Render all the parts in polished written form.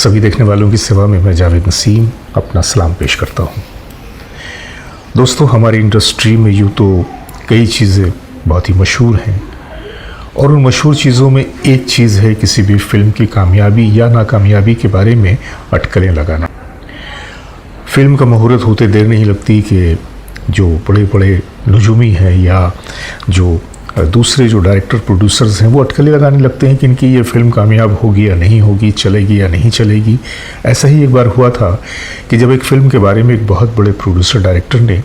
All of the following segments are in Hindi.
सभी देखने वालों की सेवा में मैं जावेद नसीम अपना सलाम पेश करता हूँ। दोस्तों, हमारी इंडस्ट्री में यूँ तो कई चीज़ें बहुत ही मशहूर हैं और उन मशहूर चीज़ों में एक चीज़ है किसी भी फिल्म की कामयाबी या नाकामयाबी के बारे में अटकलें लगाना। फिल्म का मुहूर्त होते देर नहीं लगती कि जो बड़े बड़े नजूमी हैं या जो दूसरे जो डायरेक्टर प्रोड्यूसर्स हैं वो अटकलें लगाने लगते हैं कि इनकी ये फिल्म कामयाब होगी या नहीं होगी, चलेगी या नहीं चलेगी। ऐसा ही एक बार हुआ था कि जब एक फ़िल्म के बारे में एक बहुत बड़े प्रोड्यूसर डायरेक्टर ने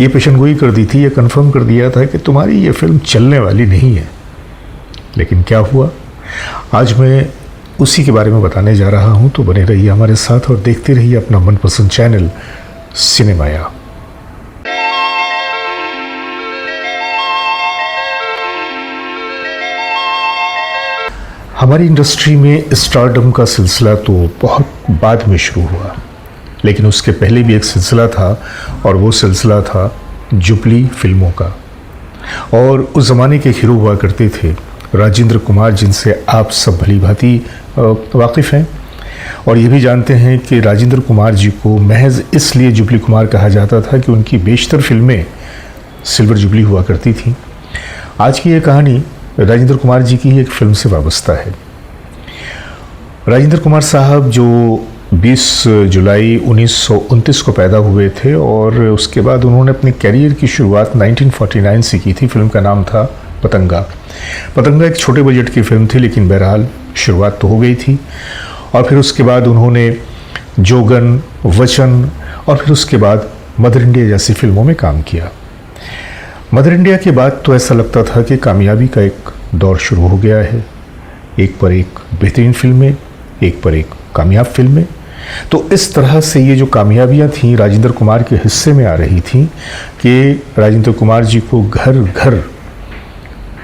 ये पेशेनगोई कर दी थी, ये कंफर्म कर दिया था कि तुम्हारी ये फिल्म चलने वाली नहीं है। लेकिन क्या हुआ, आज मैं उसी के बारे में बताने जा रहा हूँ। तो बने रहिए हमारे साथ और देखते रहिए अपना मनपसंद चैनल सिनेमाया। हमारी इंडस्ट्री में स्टारडम का सिलसिला तो बहुत बाद में शुरू हुआ, लेकिन उसके पहले भी एक सिलसिला था और वो सिलसिला था जुबली फिल्मों का। और उस ज़माने के हीरो हुआ करते थे राजेंद्र कुमार, जिनसे आप सब भली भांति वाकिफ़ हैं और ये भी जानते हैं कि राजेंद्र कुमार जी को महज इसलिए जुबली कुमार कहा जाता था कि उनकी बेशतर फिल्में सिल्वर जुबली हुआ करती थीं। आज की ये कहानी राजेंद्र कुमार जी की ही एक फिल्म से वाबस्ता है। राजेंद्र कुमार साहब जो 20 जुलाई 1929 को पैदा हुए थे और उसके बाद उन्होंने अपने कैरियर की शुरुआत 1949 से की थी। फिल्म का नाम था पतंगा। पतंगा एक छोटे बजट की फिल्म थी, लेकिन बहरहाल शुरुआत तो हो गई थी। और फिर उसके बाद उन्होंने जोगन, वचन और फिर उसके बाद मदर इंडिया जैसी फिल्मों में काम किया। मदर इंडिया के बाद तो ऐसा लगता था कि कामयाबी का एक दौर शुरू हो गया है। एक पर एक बेहतरीन फिल्में, एक पर एक कामयाब फिल्में। तो इस तरह से ये जो कामयाबियां थीं राजेंद्र कुमार के हिस्से में आ रही थीं कि राजेंद्र कुमार जी को घर घर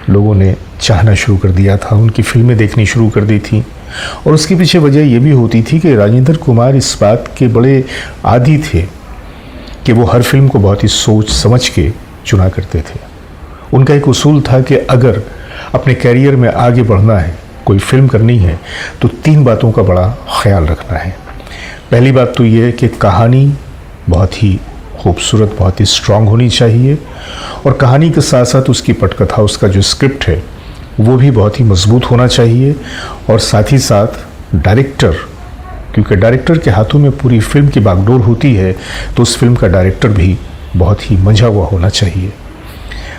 लोगों ने चाहना शुरू कर दिया था, उनकी फिल्में देखनी शुरू कर दी थी। और उसके पीछे वजह ये भी होती थी कि राजेंद्र कुमार इस बात के बड़े आदी थे कि वो हर फिल्म को बहुत ही सोच समझ के चुना करते थे। उनका एक उसूल था कि अगर अपने कैरियर में आगे बढ़ना है, कोई फिल्म करनी है, तो 3 बातों का बड़ा ख्याल रखना है। पहली बात तो ये है कि कहानी बहुत ही खूबसूरत, बहुत ही स्ट्रांग होनी चाहिए और कहानी के साथ साथ उसकी पटकथा, उसका जो स्क्रिप्ट है वो भी बहुत ही मजबूत होना चाहिए। और साथ ही साथ डायरेक्टर, क्योंकि डायरेक्टर के हाथों में पूरी फिल्म की बागडोर होती है, तो उस फिल्म का डायरेक्टर भी बहुत ही मंझा हुआ होना चाहिए।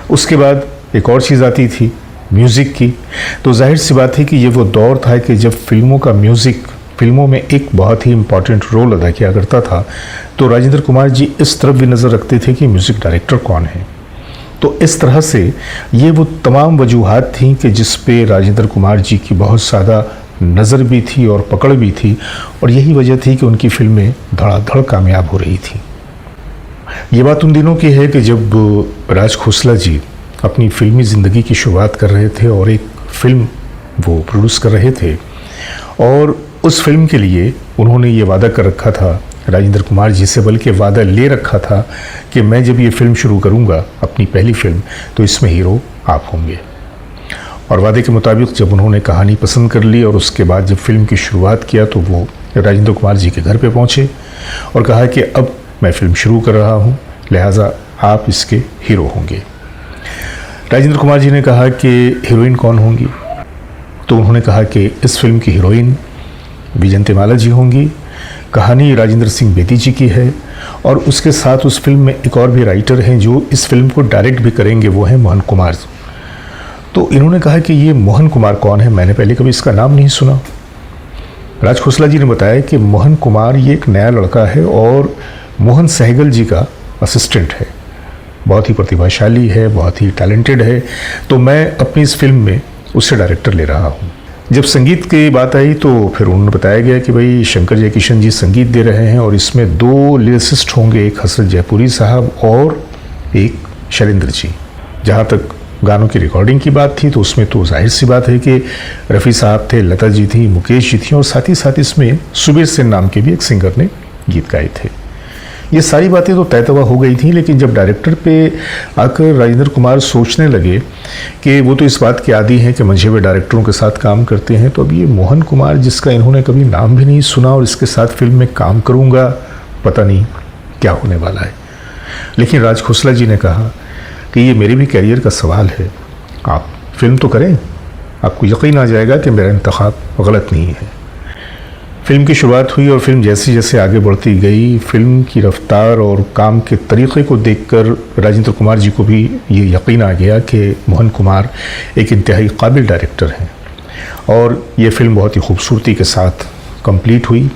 उसके बाद एक और चीज़ आती थी म्यूज़िक की। तो जाहिर सी बात है कि ये वो दौर था कि जब फिल्मों का म्यूज़िक फिल्मों में एक बहुत ही इम्पॉर्टेंट रोल अदा किया करता था। तो राजेंद्र कुमार जी इस तरफ भी नज़र रखते थे कि म्यूज़िक डायरेक्टर कौन है। तो इस तरह से ये वो तमाम वजूहात थीं कि जिस पे राजेंद्र कुमार जी की बहुत ज़्यादा नज़र भी थी और पकड़ भी थी, और यही वजह थी कि उनकी फिल्में धड़ाधड़ कामयाब हो रही थी। ये बात उन दिनों की है कि जब राज खोसला जी अपनी फिल्मी ज़िंदगी की शुरुआत कर रहे थे और एक फ़िल्म वो प्रोड्यूस कर रहे थे, और उस फिल्म के लिए उन्होंने ये वादा कर रखा था राजेंद्र कुमार जी से, बल्कि वादा ले रखा था कि मैं जब ये फिल्म शुरू करूँगा, अपनी पहली फिल्म, तो इसमें हीरो आप होंगे। और वादे के मुताबिक जब उन्होंने कहानी पसंद कर ली और उसके बाद जब फिल्म की शुरुआत किया, तो वो राजेंद्र कुमार जी के घर पे पहुँचे और कहा कि अब मैं फिल्म शुरू कर रहा हूँ, लिहाजा आप इसके हीरो होंगे। राजेंद्र कुमार जी ने कहा कि हीरोइन कौन होंगी? तो उन्होंने कहा कि इस फिल्म की हीरोइन विजयंतीमाला जी होंगी। कहानी राजेंद्र सिंह बेदी जी की है और उसके साथ उस फिल्म में एक और भी राइटर हैं जो इस फिल्म को डायरेक्ट भी करेंगे, वो हैं मोहन कुमार। तो इन्होंने कहा कि ये मोहन कुमार कौन है, मैंने पहले कभी इसका नाम नहीं सुना। राज खोसला जी ने बताया कि मोहन कुमार ये एक नया लड़का है और मोहन सहगल जी का असिस्टेंट है, बहुत ही प्रतिभाशाली है, बहुत ही टैलेंटेड है। तो मैं अपनी इस फिल्म में उससे डायरेक्टर ले रहा हूँ। जब संगीत की बात आई तो फिर उन्होंने बताया गया कि भाई शंकर जयकिशन जी संगीत दे रहे हैं और इसमें 2 लिरिसिस्ट होंगे, एक हसरत जयपुरी साहब और एक शैलेंद्र जी। जहाँ तक गानों की रिकॉर्डिंग की बात थी तो उसमें तो जाहिर सी बात है कि रफ़ी साहब थे, लता जी थी, मुकेश जी थी और साथ ही साथ इसमें सुबीर सेन नाम के भी एक सिंगर ने गीत गाए थे। ये सारी बातें तो तय तवा हो गई थी, लेकिन जब डायरेक्टर पे आकर राजेंद्र कुमार सोचने लगे कि वो तो इस बात के आदी हैं कि मंझे हुए डायरेक्टरों के साथ काम करते हैं, तो अब ये मोहन कुमार जिसका इन्होंने कभी नाम भी नहीं सुना और इसके साथ फिल्म में काम करूँगा, पता नहीं क्या होने वाला है। लेकिन राज खोसला जी ने कहा कि ये मेरे भी कैरियर का सवाल है, आप फिल्म तो करें, आपको यकीन आ जाएगा कि मेरा इंतखाब गलत नहीं है। फिल्म की शुरुआत हुई और फिल्म जैसे जैसे आगे बढ़ती गई, फिल्म की रफ्तार और काम के तरीक़े को देखकर राजेंद्र कुमार जी को भी ये यकीन आ गया कि मोहन कुमार एक इंतहाई काबिल डायरेक्टर हैं और ये फिल्म बहुत ही खूबसूरती के साथ कंप्लीट हुई।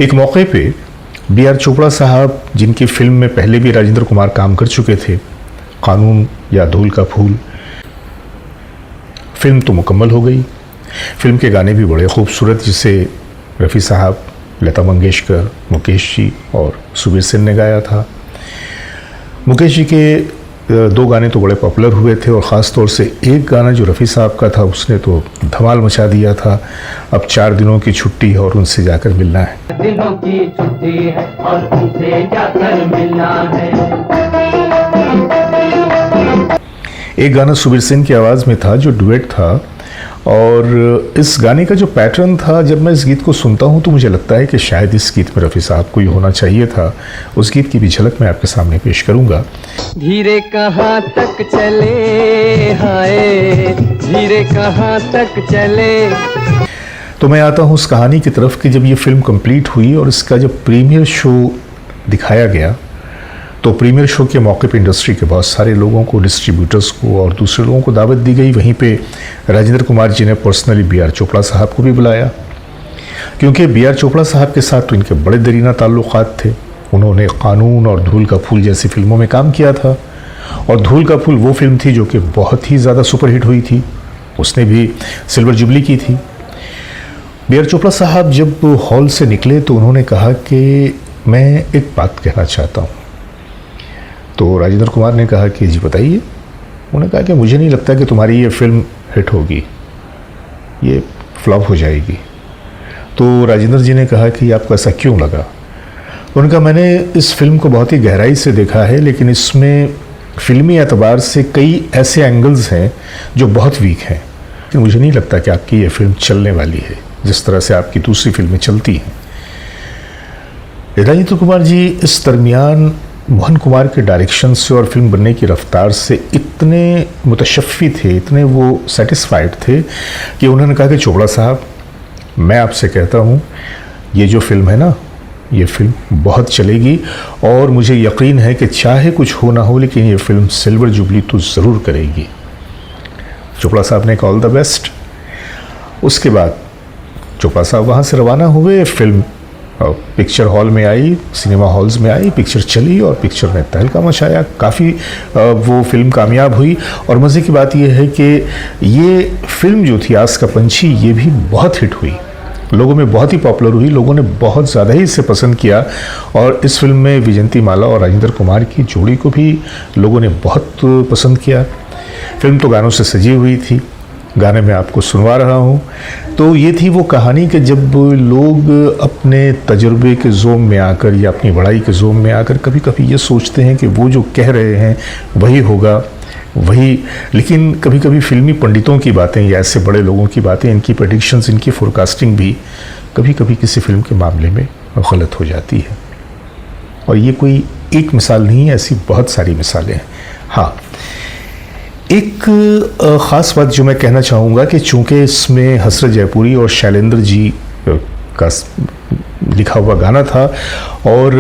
एक मौके पे B.R. चोपड़ा साहब, जिनकी फिल्म में पहले भी राजेंद्र कुमार काम कर चुके थे, कानून या धूल का फूल, फिल्म तो मुकम्मल हो गई। फिल्म के गाने भी बड़े खूबसूरत, जिसे रफ़ी साहब, लता मंगेशकर, मुकेश जी और सुबीर सेन ने गाया था। मुकेश जी के 2 गाने तो बड़े पॉपुलर हुए थे और ख़ास तौर से एक गाना जो रफ़ी साहब का था, उसने तो धमाल मचा दिया था, अब 4 दिनों की छुट्टी है और उनसे जाकर मिलना है। दिनों की छुट्टी है और उनसे जाकर मिलना है। एक गाना सुबीर सेन की आवाज़ में था जो डुएट था, और इस गाने का जो पैटर्न था, जब मैं इस गीत को सुनता हूं तो मुझे लगता है कि शायद इस गीत में रफ़ी साहब को ही होना चाहिए था। उस गीत की भी झलक मैं आपके सामने पेश करूंगा। धीरे कहाँ तक चले, हाय धीरे कहाँ तक चले। तो मैं आता हूं उस कहानी की तरफ कि जब ये फिल्म कंप्लीट हुई और इसका जब प्रीमियर शो दिखाया गया, तो प्रीमियर शो के मौके पे इंडस्ट्री के बहुत सारे लोगों को, डिस्ट्रीब्यूटर्स को और दूसरे लोगों को दावत दी गई। वहीं पे राजेंद्र कुमार जी ने पर्सनली B.R. चोपड़ा साहब को भी बुलाया, क्योंकि B.R. चोपड़ा साहब के साथ तो इनके बड़े दरीना ताल्लुकात थे। उन्होंने कानून और धूल का फूल जैसी फिल्मों में काम किया था, और धूल का फूल वो फिल्म थी जो कि बहुत ही ज़्यादा सुपरहिट हुई थी, उसने भी सिल्वर जुबली की थी। B.R. चोपड़ा साहब जब हॉल से निकले तो उन्होंने कहा कि मैं एक बात कहना चाहता हूँ। तो राजेंद्र कुमार ने कहा कि जी बताइए। उन्होंने कहा कि मुझे नहीं लगता कि तुम्हारी ये फिल्म हिट होगी, ये फ्लॉप हो जाएगी। तो राजेंद्र जी ने कहा कि आपको ऐसा क्यों लगा? उन्होंने कहा मैंने इस फिल्म को बहुत ही गहराई से देखा है, लेकिन इसमें फिल्मी एतबार से कई ऐसे एंगल्स हैं जो बहुत वीक हैं, लेकिन मुझे नहीं लगता कि आपकी ये फिल्म चलने वाली है जिस तरह से आपकी दूसरी फिल्में चलती हैं। राजेंद्र कुमार जी इस दरमियान मोहन कुमार के डायरेक्शन से और फिल्म बनने की रफ्तार से इतने मुतशफ़ी थे, इतने वो सेटिस्फाइड थे कि उन्होंने कहा कि चोपड़ा साहब, मैं आपसे कहता हूँ ये जो फिल्म है ना, ये फिल्म बहुत चलेगी और मुझे यकीन है कि चाहे कुछ हो ना हो, लेकिन ये फिल्म सिल्वर जुबली तो ज़रूर करेगी। चोपड़ा साहब ने कहा ऑल द बेस्ट। उसके बाद चोपड़ा साहब वहाँ से रवाना हुए। फिल्म पिक्चर हॉल में आई, सिनेमा हॉल्स में आई, पिक्चर चली और पिक्चर ने तहलका मचाया। काफ़ी वो फिल्म कामयाब हुई। और मज़े की बात यह है कि ये फिल्म जो थी आस का पंछी, ये भी बहुत हिट हुई, लोगों में बहुत ही पॉपुलर हुई, लोगों ने बहुत ज़्यादा ही इसे पसंद किया। और इस फिल्म में विजयंती माला और राजेंद्र कुमार की जोड़ी को भी लोगों ने बहुत पसंद किया। फिल्म तो गानों से सजी हुई थी, गाने में आपको सुनवा रहा हूँ। तो ये थी वो कहानी कि जब लोग अपने तजुर्बे के जोम में आकर या अपनी बड़ाई के जोम में आकर कभी कभी ये सोचते हैं कि वो जो कह रहे हैं वही होगा, वही, लेकिन कभी कभी फिल्मी पंडितों की बातें या ऐसे बड़े लोगों की बातें, इनकी प्रेडिक्शंस, इनकी फोरकास्टिंग भी कभी कभी किसी फिल्म के मामले में गलत हो जाती है। और ये कोई एक मिसाल नहीं है, ऐसी बहुत सारी मिसालें हैं। हाँ, एक ख़ास बात जो मैं कहना चाहूँगा कि चूँकि इसमें हसरत जयपुरी और शैलेंद्र जी का लिखा हुआ गाना था और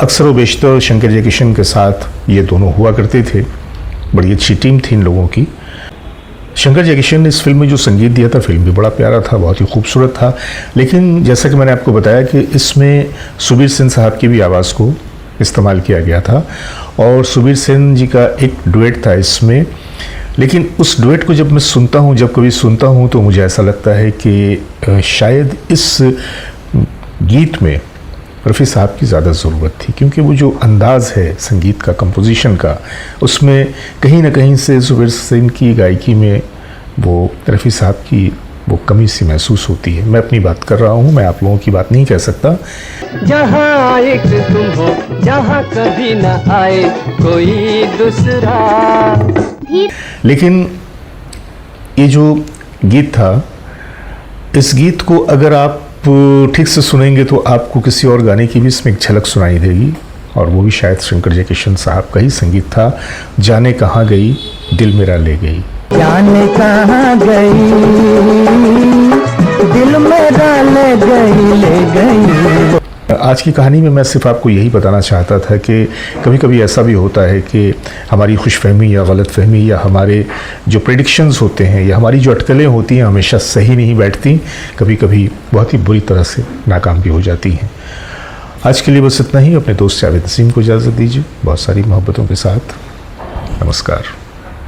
अक्सर व बेशतर शंकर जयकिशन के साथ ये दोनों हुआ करते थे, बड़ी अच्छी टीम थी इन लोगों की। शंकर जयकिशन ने इस फिल्म में जो संगीत दिया था, फिल्म भी बड़ा प्यारा था, बहुत ही खूबसूरत था। लेकिन जैसा कि मैंने आपको बताया कि इसमें सुबीर सेन साहब की भी आवाज़ को इस्तेमाल किया गया था और सुबीर सेन जी का एक डुएट था इसमें। लेकिन उस डुएट को जब मैं सुनता हूँ, जब कभी सुनता हूँ, तो मुझे ऐसा लगता है कि शायद इस गीत में रफ़ी साहब की ज़्यादा ज़रूरत थी, क्योंकि वो जो अंदाज़ है संगीत का, कंपोजिशन का, उसमें कहीं ना कहीं से सुबीर सेन की गायकी में वो रफ़ी साहब की वो कमी सी महसूस होती है। मैं अपनी बात कर रहा हूँ, मैं आप लोगों की बात नहीं कह सकता। जहाँ एक तुम हो, जहाँ कभी न आए कोई दूसरा। लेकिन ये जो गीत था, इस गीत को अगर आप ठीक से सुनेंगे तो आपको किसी और गाने की भी इसमें एक झलक सुनाई देगी, और वो भी शायद शंकर जयकिशन साहब का ही संगीत था। जाने कहाँ गई दिल मेरा ले गई, जाने कहाँ गई दिल मेरा ले गई। आज की कहानी में मैं सिर्फ आपको यही बताना चाहता था कि कभी कभी ऐसा भी होता है कि हमारी खुशफहमी या गलतफहमी या हमारे जो प्रेडिक्शंस होते हैं या हमारी जो अटकलें होती हैं हमेशा सही नहीं बैठती, कभी कभी बहुत ही बुरी तरह से नाकाम भी हो जाती हैं। आज के लिए बस इतना ही। अपने दोस्त जावेद नसीम को इजाज़त दीजिए, बहुत सारी मोहब्बतों के साथ। नमस्कार।